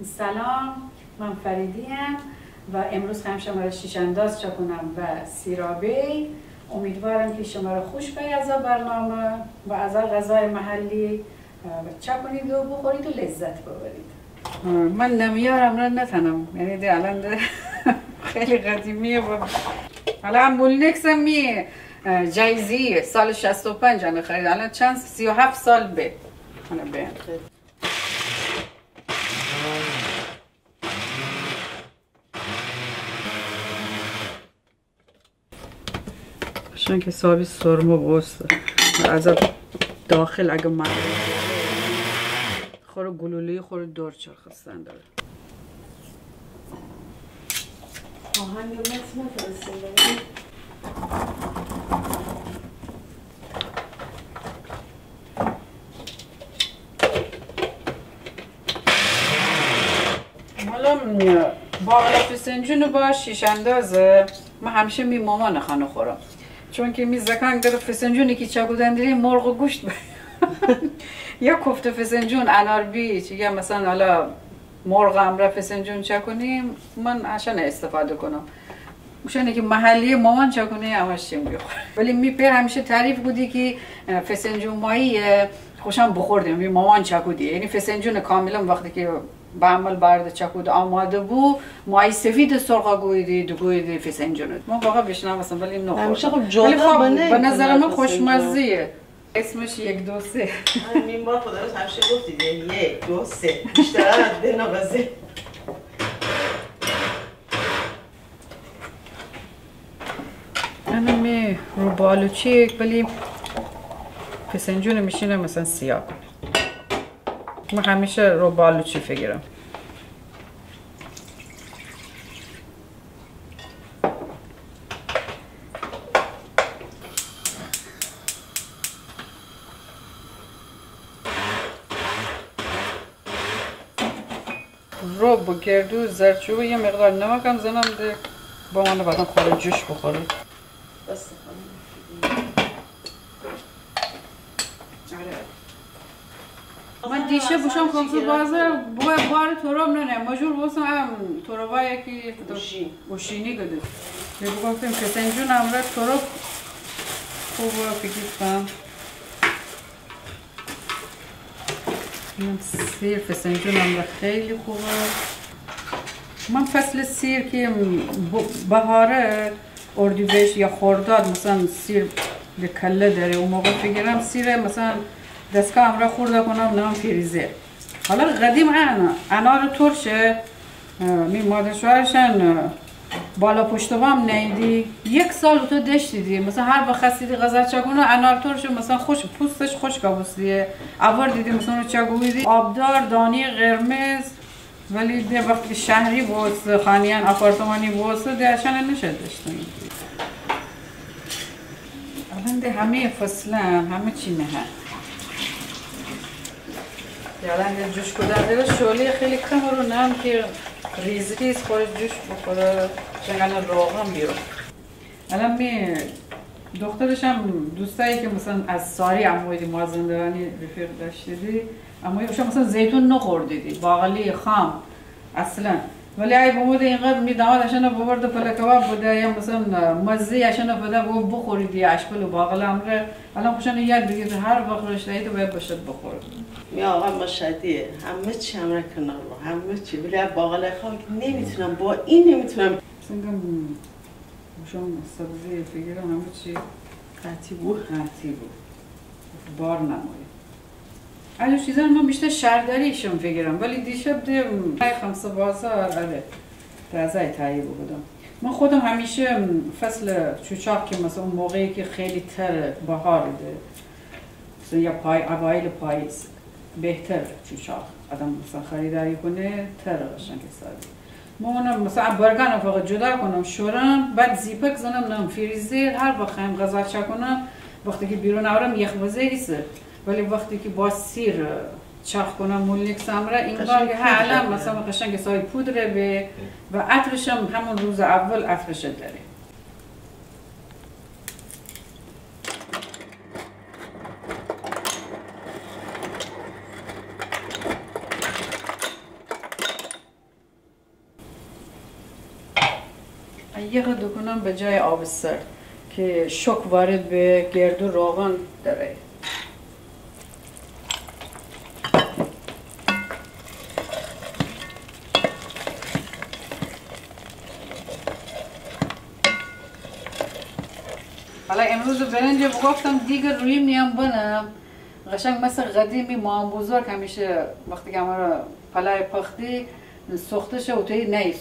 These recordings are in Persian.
سلام، من فریدیم و امروز هم شما را شیش انداز چکنم و سیرابی. امیدوارم که شما را خوش به از برنامه و از غذای محلی چکنید و بخورید و لذت ببرید. من نمیارم را نتنم، یعنی دی الان خیلی قدیمیه و حالا مولنکس می جایزی سال 65 انا خرید، الان چند 37 سال به انا به شون که سابی سرمو بوست از داخل اگه من خورو گلولی خورو دور چرخستن داره آهنگ متن نفرستیم حالا باقلا فسنجون با شیش اندازه من همیشه می مامان خانه خورم چون که می زکان گره فسنجونی که چگودن دیری مرغ و گوشت یا کوفته فسنجون اناربی یا مثلا حالا مرغ امره فسنجون چکنیم من عشان استفاده کنم مشانه که محلی مامان چکنه همش چیم بخور ولی می پر همیشه تعریف بودی که فسنجون مایی خوشم بخوردیم می مامان چکودی یعنی فسنجون کاملا وقتی که به عمل برد چکود آماده بود مایی سفید سرخا گویدی فسنجون ما واقعا بشنم مثلا ولی نخورد همیشه خب جدا به نظر من خوشمزیه اسمش 1 2 3 همین بار خدا رو همیشه گفتید 1 2 3 بیشتر از ده نوازه انا می رو بالوچی ولی فسنجون میشینه مثلا سیاه من همیشه رو بالوچی فکرم رو با گردو زرچوب یه مقدار نمکم زنم ده با من بعدا خوره جوش بخوره بس من دیشه بوشم کنسول بازار بار تورم نه مجبور بوسم ام توروای کی گوشینی گده به گفتم فسنجون امر تورو خوب فکر من سیر فسنجون امر خیلی خوبه من فصل سیر که بهاره اردیبهشت یا خرداد مثلا سیر به کله داره اون موقع فکرم سیر مثلا دستگاه امرا خورده کنم نام فریزر حالا قدیم انار ترشه می مادر شوهرشن بالا پشت بام نیدی 1 سال تو دشتیدی مثلا هر وقت خستیدی غذا چکنه انار ترشه مثلا خوش پوستش خشک بوستیه اول دیدی مثلا چگویدی آبدار دانی قرمز ولی ده وقتی شهری بود خانیان آپارتمانی بود ده اشان نشد داشتیم الان ده همه فصلن همه چی نه الان جوش کردن شوله خیلی کم رو نم که ریز ریز خورد جوش بخوره چنگان روغم بیرون الان می دخترشم دوستایی که مثلا از ساری امویدی مازندرانی رفیق داشتیدی امویدی مثلا زیتون نخوردیدی باقلی خام اصلا ولی ای بمود اینقدر می داماد اشنا ببرد پله کباب بوده یا مثلا مزی اشنا بده بخوریدی اشکال و باقل امره الان خوشن یاد بگید هر وقت رشته تو باید باشد بخورد می آقا مشهدیه همه چی همراه کنار رو همه چی ولی باقل خام که نمیتونم با این نمیتونم سنگم شون سبزی فکرم همه چی قطعی بود بار نمایی الان چیزا من بیشتر شهرداریشون فکرم ولی دیشب دیم خمسه بازار آره تازه تایی بودم من خودم همیشه فصل چوچاق که مثلا اون موقعی که خیلی تر بهاره مثلا یا اوایل پاییز بهتر چوچاق آدم مثلا خریداری کنه تر قشنگ حسابی ما مثلا برگان فقط جدا کنم شورم بعد زیپک زنم نم فریزر هر وقت هم غذا چکنم وقتی که بیرون آورم یخ وزیریسه ولی وقتی که با سیر چاق کنم مولنکس امره اینقدر که حالا مثلا قشنگ سای پودره به و عطرش هم همون روز اول عطرش داره یه قدر کنم به جای آب سرد که شوک وارد به گردو روغن داره. حالا امروز برنج گفتم دیگه روی میام بنم قشنگ مثل قدیمی مام بزرگ همیشه وقتی که ما رو پلای پختی سخته شد و توی نه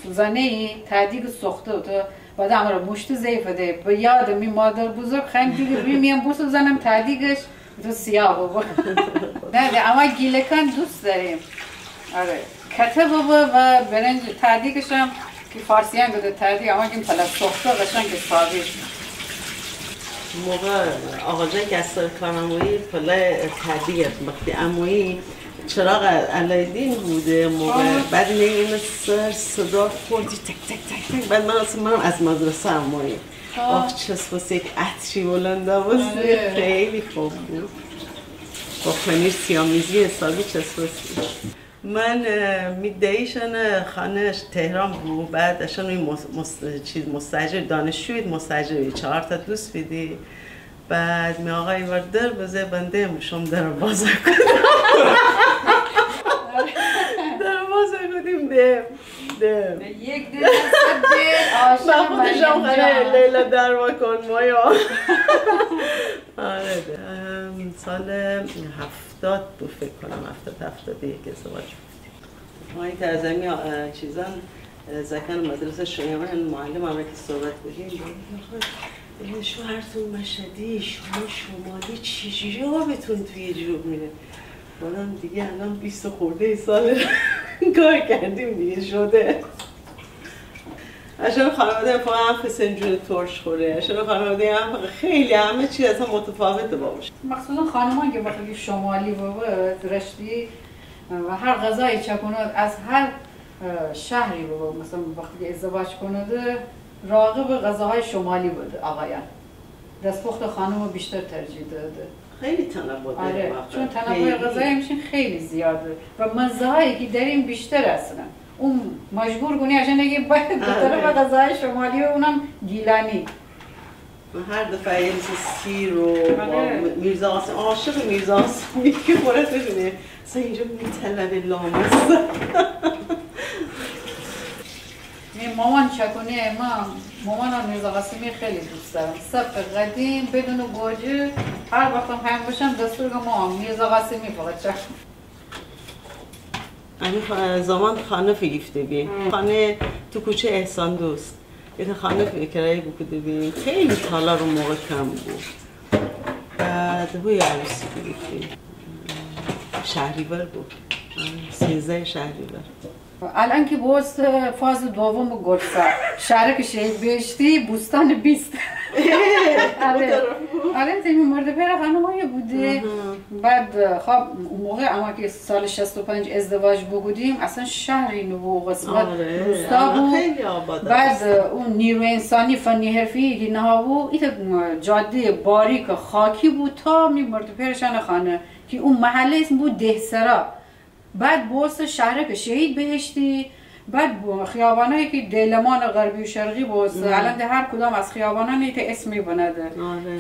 سوزانه ای تدیگ سخته و تو بعد ما رو مشت ضعیفه ده به یاد می مادر بزرگ خیلی دیگه روی میام بسوزانم تدیگش تو سیاه بابا نه اما گیلکان دوست داریم. آره کته بابا و برنج تدیگش هم که فارسیان گفته تدیگ اما که پلا سخته قشنگ ساده موقع آقا جان که از سر کارمویی پلای تدیگ وقتی امویی چراغ علایالدین بوده موقع بعد میگیم صدا خوردی تک تک تک تک بعد من از مدرسه امویی آخ چسبوس یک عطری بلنده بود خیلی خوب بود با پنیر سیامیزی حسابی چسبوسی. من میدهیشن خانهش تهران بود بعد اشان مستاجر دانشجوی مستاجری 4 تا دوست بیدی بعد می آقای وردر بزه بنده مشم در بازه کنم در بازه کنیم ده یک دل دست من خودشم خانه لیلا در با کن مایا آره سال 70 بود فکر کنم 71 ازدواج ما این ترزمی چیزان زکن مدرسه شیعان معلم هم که صحبت بودیم شوهرتون مشهدی شما شمالی چجوری آبتون توی جوب میره بادم دیگه الان 20 خورده سال کار کردیم دیگه شده اشان خانواده فقط هم فسنجون ترش خوره اشان خانواده هم خیلی همه چی اصلا متفاوته باشه مخصوصا خانمان که وقتی شمالی بابا رشتی و هر غذای چکنات از هر شهری بابا مثلا وقتی ازدواج کنده راغب غذاهای شمالی بوده آقایان دستپخت خانم بیشتر ترجیح داده خیلی تنوع داره آره چون تنوع غذایی میشین خیلی زیاده و مزه هایی که داریم بیشتر اصلا اون مجبور کنی عشان نگه باید به طرف غذای شمالی و اونم گیلانی هر دفعه یه سیر و میرزا قاسم عاشق میرزا قاسمی که خورت ببینه اصلا اینجا میطلبه لامس مامان چکونه مامانم میرزا قاسمی خیلی دوست دارم سبت قدیم بدون گوجه هر وقتم هم باشم دستور که مامان میرزا قاسمی فقط چکونه همین زمان خانه فیلیفته بیم خانه تو کوچه احسان دوست یه خانه کرایه بکده بیم خیلی تالا رو موقع کم بود بعد هوی عروسی فیلیفته شهریور بود 13 شهریور الان که باست فاز دوم گلسا شهر که شهید بهشتی بوستان 20 آره تیمی مرد پیر خانمایی بوده بعد خب اون موقع اما که سال 65 ازدواج بودیم اصلا شهری نبو قسمت روستا بود بعد اون نیروی انسانی فنی حرفی که نه بود این جاده باریک خاکی بود تا می مرد پیرشان خانه که اون محله اسم بود دهسرا بعد بوست شهر که شهید بهشتی بعد خیابانایی که دلمان غربی و شرقی بوست الان ده هر کدام از خیابانان ایت اسمی بنده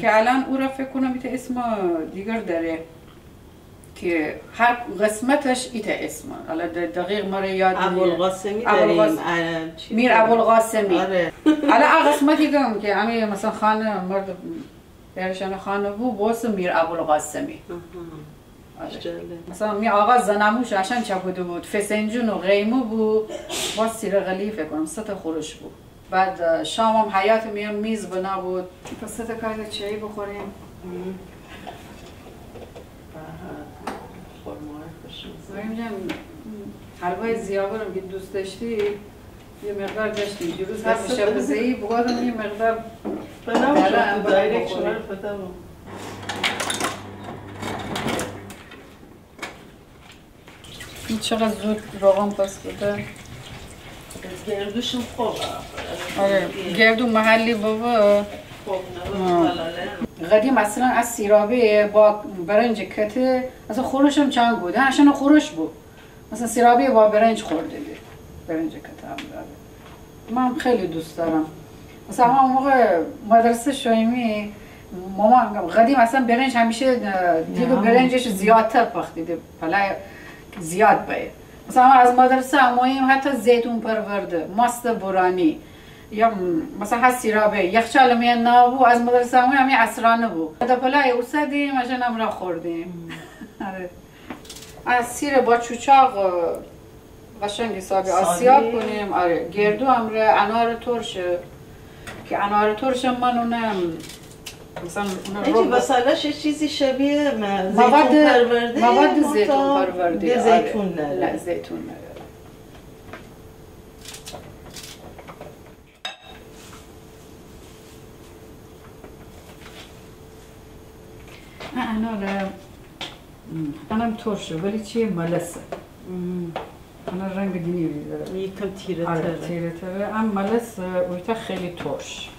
که الان او را فکر کنم ایت اسم دیگر داره که هر قسمتش ایت اسم حالا دقیق ما رو یاد ابوالقاسمی داریم میر ابوالقاسمی حالا قسمتی دارم که همه مثلا خانه مرد برشان خانه بود بوست میر ابوالقاسمی مثلا می آقا زنموش عشان چه بوده بود فسنجون و غیمو بود با سیر غلی فکر کنم 3 تا خورش بود بعد شام هم حیات میام میز بنا بود تا 3 تا کارد چایی بخوریم مریم جان حلوای زیابرم که دوست داشتی یه مقدار داشتیم دیروز هر میشه بزهی بگادم یه مقدار بنام شد دایرکت شما رو فتم این چقدر زود روغن پس بوده گردوشون خوبه آره گردو محلی بابا قدیم اصلا از سیرابه با برنج کته اصلا خورش هم چند بود عشان خورش بود مثلا سیرابه با برنج خورده بود برنج کته هم داره من خیلی دوست دارم. مثلا همون موقع مدرسه شایمی مامان قدیم اصلا برنج همیشه دیگه برنجش زیادتر پختیده پلای زیاد باید. مثلا از مدرسه اماییم حتی زیتون پرورده ماست برانی یا مثلا هست سیرابه یخچال میان نابو از مدرسه اماییم همین عصرانه بود دا پلای اوسدیم عشان هم را خوردیم. از سیر با چوچاق قشنگ حسابی آسیاب کنیم. آره گردو امره انار ترش که انار ترش من اونم مثلا اینجا مسالش چیزی شبیه زیتون پرورده مواد زیتون پرورده زیتون نداره. نه زیتون نداره. انار ترشه ولی چیه ملسه. انار رنگ دینی داره. یکم تیره آره تره. تیره تره. اما ملس اویتا خیلی ترش.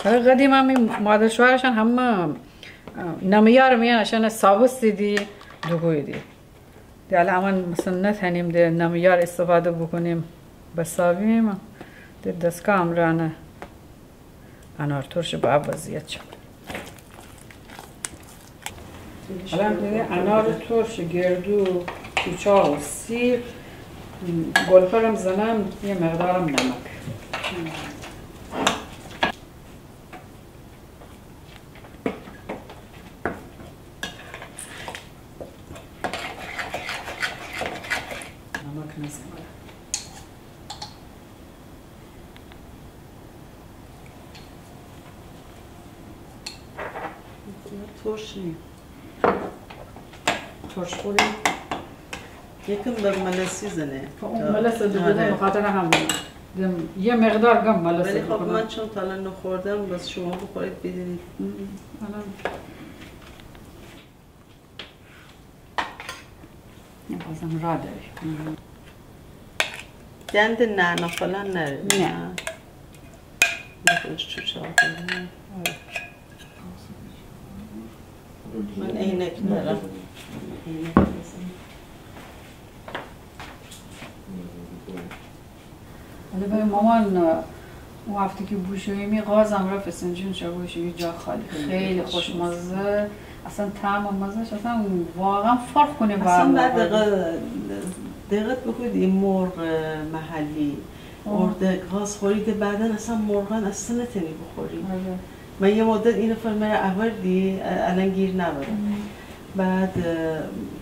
قدیم هم مادر شوهرشان همه نمیار میان عشان سابس دیدی دوگوی دی. دیاله امان مثلا نتونیم ده نمیار استفاده بکنیم بسابیم. ده دستگاه امرانه انار ترش با آب وضعیت شد. الان دیگه انار ترش گردو چوچا و سیر گلپرم زنم یه مقدارم نمک. ترش نیم. ترش خوریم؟ یکم به ملسی زنه. اون ملس دو بده بخاطر همون. یه مقدار گم ملس. ولی خب من چون تا الان نخوردم بس شما بخورید بدونید. الان بازم را داری. گند نعنا فلان نره. نه. بخورش چوچا کنیم. من عینک دارم. ولی به مامان اون هفته که بوشویمی غازم رفت فسنجون شبوش یه جا خالی خیلی خوشمزه اصلا طعم و مزهش اصلا واقعا فرق کنه اصلا بعد دقت بکنید این مرغ محلی ارده غاز خوریده بعدا اصلا مرغان اصلا نتونی بخوری. من یه مدت اینو فرمه آوردی الان گیر نبرم. بعد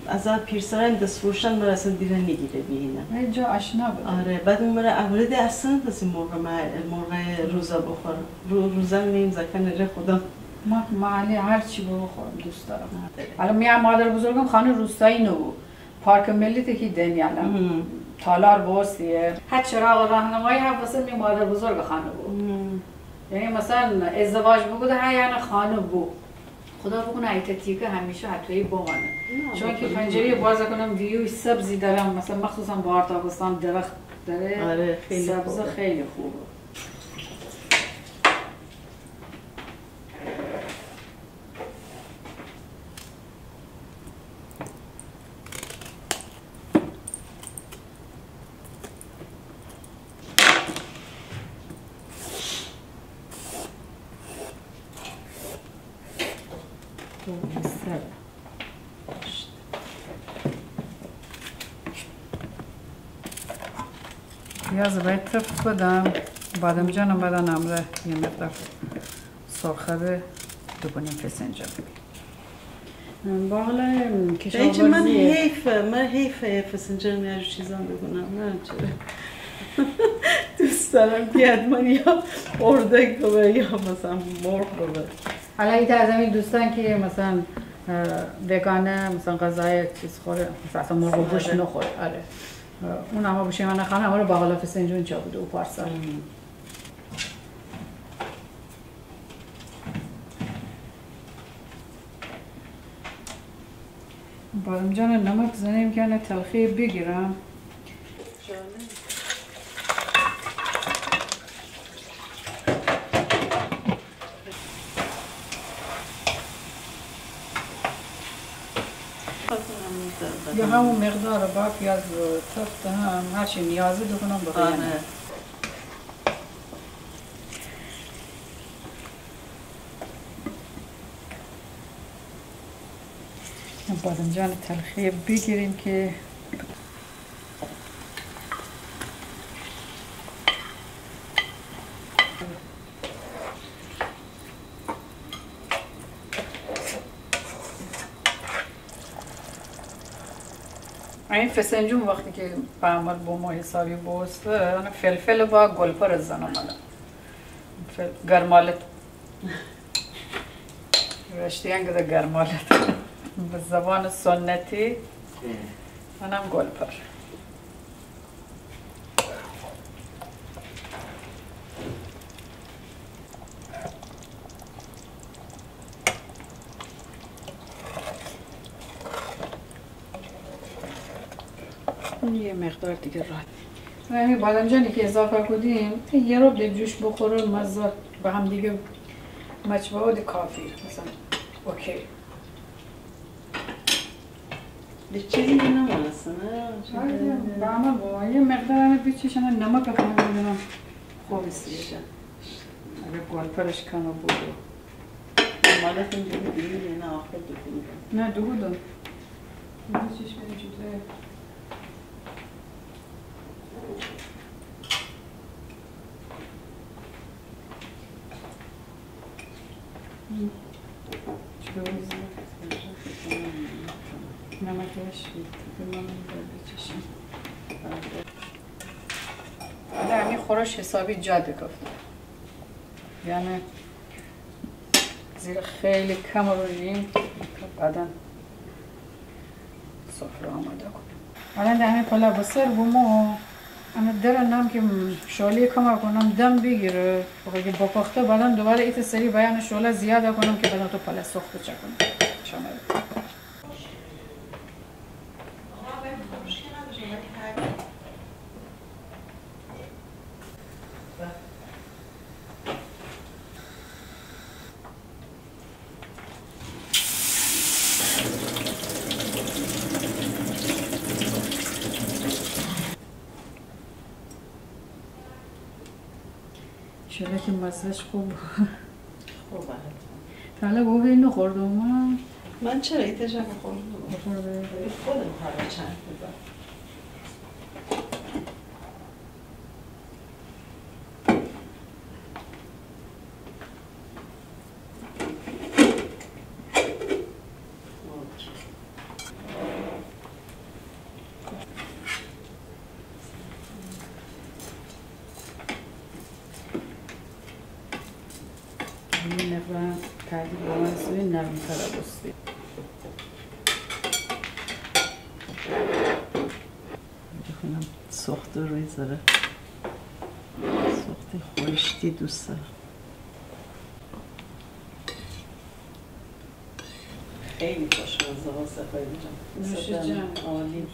از پیرسران دست فروشان مرا اصلا دیره نگیره بینم. اینجا آشنا بود. آره بعد اون مرا آورده اصلا دست مرغ روزا بخورم. روزا میم زکن ره خودم. ما محلی هر چی بخورم دوست دارم. الان میام مادر بزرگم خانه روستایی نبود. پارک ملی تکی دنیا الان. تالار بوسیه. هر چراغ راهنمایی هم واسه می مادر بزرگ خانه بود. یعنی مثلا ازدواج بوده هیان خانه بود. خدا بکنه ایتتیکه همیشه حتی بمانه. چون که پنجره باز کنم ویوی سبزی دارم مثلا مخصوصا بهار تابستان درخت داره. آره خیلی سبز خیلی خوبه. پیاز باید تفت بدم بادم جانم بدن امره یه مقدار سرخه بکنیم فسنجان باقل کشاورزیه من حیف فسنجان میارو چیزان بکنم نه چرا دوست دارم که حتما یا اردک ببر یا مثلا مرغ ببر. حالا ایت از همین دوستان که مثلا وگانه مثلا غذای چیز خوره مثلا مرغ و گوشت نخوره. آره اون اما بشه من نخوانه اما رو باقلا فسنجون چا بوده و پارسال. بادم جان نمک زنیم که نه تلخی بگیرم. یا همون مقدار با پیاز و تفت هم هرچی نیازی بکنم بخورم. بادمجان تلخی بگیریم که این فسنجون وقتی که بعمل با ما حسابی بوسته انا فلفل با گلپر زنم الان گرمالت رشتیان گده گرمالت به زبان سنتی منم گلپر یه مقدار دیگه راحت همین بادمجانی که اضافه کردیم یه رو به جوش بخوره مزه به هم دیگه مچبود کافی مثلا اوکی به چیزی نمانسته نه؟ به همه با یه مقدار همه بیچیشن نمک بخونم ببینم خوب استیشه اگه گلپرش کنه بود مالت این دیگه دیگه نه آخر نه دو بودم بیچیش بینی چیزه نمکش بچشیم همین خورش حسابی جاده گفتم یعنی زیر خیلی کم رو ریم بعدا سفره آماده کنیم الان در همین پلا بسر بومو انا درنم که شعله کم کنم دم بگیره بخواه که با پخته بعدا دوباره ایت سری بیان شعله زیاده کنم که بعدا تو پلا سخته چه کنم شامل شده که مزهش خوب خوبه تا حالا بابا اینو خوردم من چرا ایتش هم خوردم خودم حالا چند بزن این نقدر تعدیل با من سوی نرم تر بستی بخونم سخت روی زره سخت خورشتی دوست دارم خیلی خوشمزه ها سفایی جان نوش جان عالی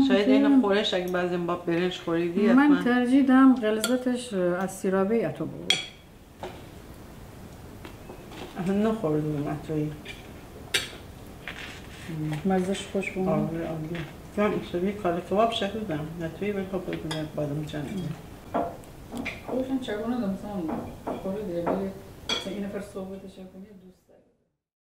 شاید این خورش اگه بعضی با برنج خوریدی من ترجیح دارم غلظتش از سیرابه اتو بود نخوردم اتویی مزهش خوش بود آره عالی من شبیه کاله کباب شکل دارم اتویی ولی خب بدون بادمجان خوشم چگونه دمسان خورده ولی این نفر صحبتش کنی دوست